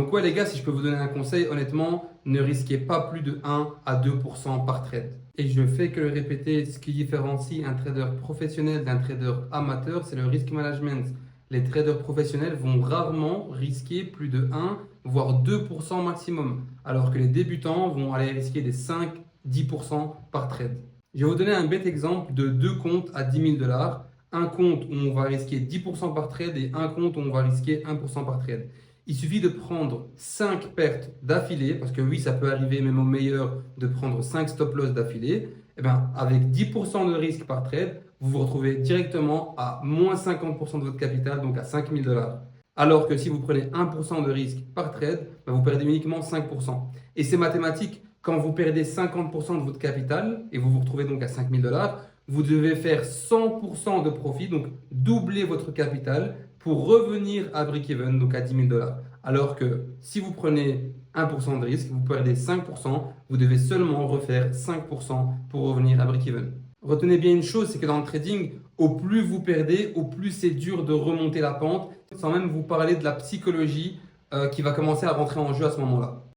Donc ouais les gars, si je peux vous donner un conseil, honnêtement, ne risquez pas plus de 1 à 2% par trade. Et je fais que le répéter, ce qui différencie un trader professionnel d'un trader amateur, c'est le risk management. Les traders professionnels vont rarement risquer plus de 1, voire 2% maximum, alors que les débutants vont aller risquer des 5-10% par trade. Je vais vous donner un bête exemple de deux comptes à 10 000 $. Un compte où on va risquer 10% par trade et un compte où on va risquer 1% par trade. Il suffit de prendre 5 pertes d'affilée, parce que oui, ça peut arriver même au meilleur de prendre 5 stop loss d'affilée. Et bien, avec 10% de risque par trade, vous vous retrouvez directement à moins 50% de votre capital, donc à 5 000 $. Alors que si vous prenez 1% de risque par trade, ben vous perdez uniquement 5%. Et c'est mathématique, quand vous perdez 50% de votre capital et vous vous retrouvez donc à 5 000 $, vous devez faire 100% de profit, donc doubler votre capital pour revenir à break-even, donc à 10 000 $. Alors que si vous prenez 1% de risque, vous perdez 5%, vous devez seulement refaire 5% pour revenir à break-even. Retenez bien une chose, c'est que dans le trading, au plus vous perdez, au plus c'est dur de remonter la pente, sans même vous parler de la psychologie qui va commencer à rentrer en jeu à ce moment-là.